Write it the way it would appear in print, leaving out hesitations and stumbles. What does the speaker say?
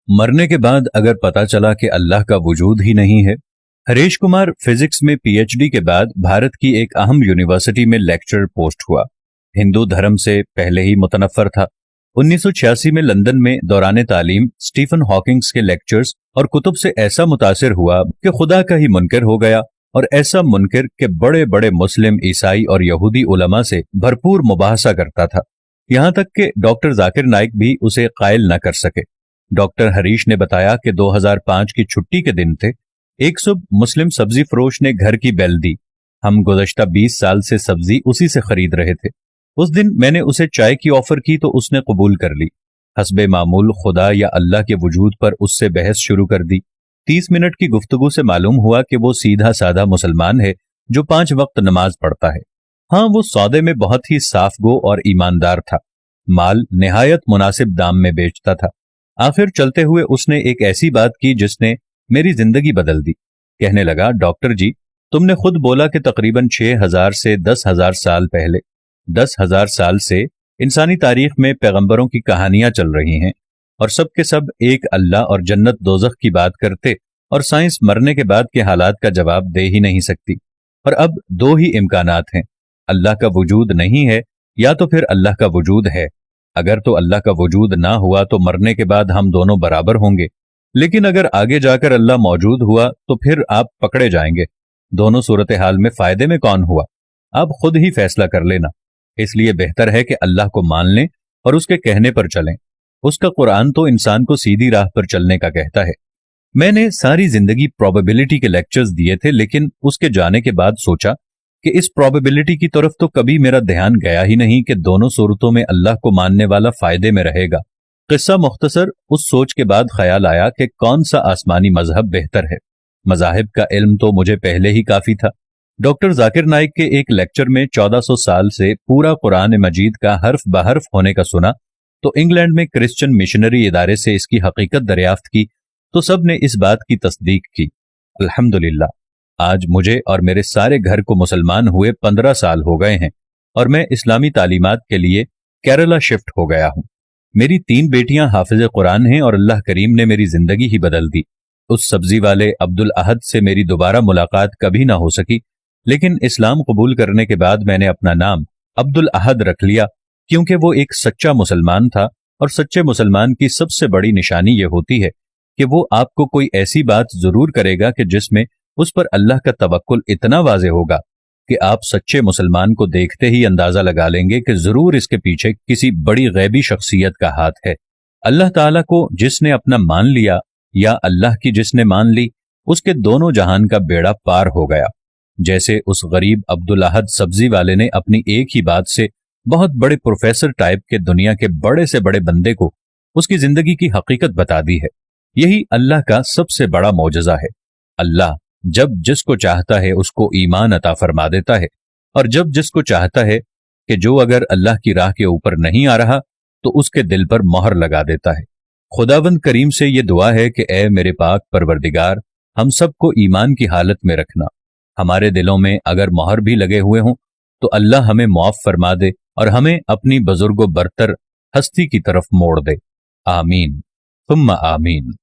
मरने के बाद अगर पता चला कि अल्लाह का वजूद ही नहीं है। हरीश कुमार फिजिक्स में पीएचडी के बाद भारत की एक अहम यूनिवर्सिटी में लेक्चरर पोस्ट हुआ। हिंदू धर्म से पहले ही मुतनफ्फर था। 1986 में लंदन में दौरान तालीम स्टीफन हॉकिंग्स के लेक्चर्स और कुतुब से ऐसा मुतासिर हुआ कि खुदा का ही मुनकर हो गया, और ऐसा मुनकर के बड़े बड़े मुस्लिम, ईसाई और यहूदी उलमा से भरपूर मुबाहसा करता था। यहां तक कि डॉक्टर जाकिर नाइक भी उसे कायल न कर सके। डॉक्टर हरीश ने बताया कि 2005 की छुट्टी के दिन थे। एक सुबह मुस्लिम सब्जी फरोश ने घर की बेल दी। हम गुज़श्ता 20 साल से सब्जी उसी से खरीद रहे थे। उस दिन मैंने उसे चाय की ऑफर की तो उसने कबूल कर ली। हस्बे मामूल खुदा या अल्लाह के वजूद पर उससे बहस शुरू कर दी। 30 मिनट की गुफ्तगू से मालूम हुआ कि वो सीधा साधा मुसलमान है जो 5 वक्त नमाज पढ़ता है। हाँ, वो सौदे में बहुत ही साफ गो और ईमानदार था। माल निहायत मुनासिब दाम में बेचता था। आखिर चलते हुए उसने एक ऐसी बात की जिसने मेरी जिंदगी बदल दी। कहने लगा, डॉक्टर जी, तुमने खुद बोला कि तकरीबन 6000 से 10,000 साल पहले, 10,000 साल से इंसानी तारीख में पैगंबरों की कहानियां चल रही हैं और सब के सब एक अल्लाह और जन्नत दोजख की बात करते, और साइंस मरने के बाद के हालात का जवाब दे ही नहीं सकती। और अब 2 ही इम्कानात हैं, अल्लाह का वजूद नहीं है या तो फिर अल्लाह का वजूद है। अगर तो अल्लाह का वजूद ना हुआ तो मरने के बाद हम दोनों बराबर होंगे, लेकिन अगर आगे जाकर अल्लाह मौजूद हुआ तो फिर आप पकड़े जाएंगे। दोनों सूरत हाल में फायदे में कौन हुआ, आप खुद ही फैसला कर लेना। इसलिए बेहतर है कि अल्लाह को मान लें और उसके कहने पर चलें। उसका कुरान तो इंसान को सीधी राह पर चलने का कहता है। मैंने सारी जिंदगी प्रोबेबिलिटी के लेक्चर्स दिए थे, लेकिन उसके जाने के बाद सोचा कि इस प्रोबेबिलिटी की तरफ तो कभी मेरा ध्यान गया ही नहीं कि दोनों सूरतों में अल्लाह को मानने वाला फायदे में रहेगा। किस्सा मुख्तसर, उस सोच के बाद ख्याल आया कि कौन सा आसमानी मजहब बेहतर है। मजाहिब का इल्म तो मुझे पहले ही काफी था। डॉक्टर जाकिर नाइक के एक लेक्चर में 1400 साल से पूरा कुरान मजीद का हर्फ बहर्फ होने का सुना, तो इंग्लैंड में क्रिश्चियन मिशनरी इदारे से इसकी हकीकत दरियाफ्त की, तो सब ने इस बात की तस्दीक की। अल्हम्दुलिल्लाह, आज मुझे और मेरे सारे घर को मुसलमान हुए 15 साल हो गए हैं और मैं इस्लामी तालीमात के लिए केरला शिफ्ट हो गया हूं। मेरी 3 बेटियां हाफिज कुरान हैं और अल्लाह करीम ने मेरी जिंदगी ही बदल दी। उस सब्जी वाले अब्दुल अहद से मेरी दोबारा मुलाकात कभी ना हो सकी, लेकिन इस्लाम कबूल करने के बाद मैंने अपना नाम अब्दुल अहद रख लिया, क्योंकि वो एक सच्चा मुसलमान था, और सच्चे मुसलमान की सबसे बड़ी निशानी ये होती है कि वो आपको कोई ऐसी बात जरूर करेगा कि जिसमें उस पर अल्लाह का तवक्कुल इतना वाज़े होगा कि आप सच्चे मुसलमान को देखते ही अंदाजा लगा लेंगे कि जरूर इसके पीछे किसी बड़ी गैबी शख्सियत का हाथ है। अल्लाह ताला को जिसने अपना मान लिया या अल्लाह की जिसने मान ली, उसके दोनों जहान का बेड़ा पार हो गया। जैसे उस गरीब अब्दुल अहद सब्जी वाले ने अपनी एक ही बात से बहुत बड़े प्रोफेसर टाइप के दुनिया के बड़े से बड़े बंदे को उसकी जिंदगी की हकीकत बता दी है। यही अल्लाह का सबसे बड़ा मौजज़ा है। अल्लाह जब जिसको चाहता है उसको ईमान अता फरमा देता है, और जब जिसको चाहता है कि जो अगर अल्लाह की राह के ऊपर नहीं आ रहा तो उसके दिल पर मोहर लगा देता है। खुदावंद करीम से ये दुआ है कि ए मेरे पाक परवरदिगार, हम सबको ईमान की हालत में रखना। हमारे दिलों में अगर मोहर भी लगे हुए हों तो अल्लाह हमें मुआफ फरमा दे और हमें अपनी बुजुर्गो बरतर हस्ती की तरफ मोड़ दे। आमीन, सुम्मा आमीन।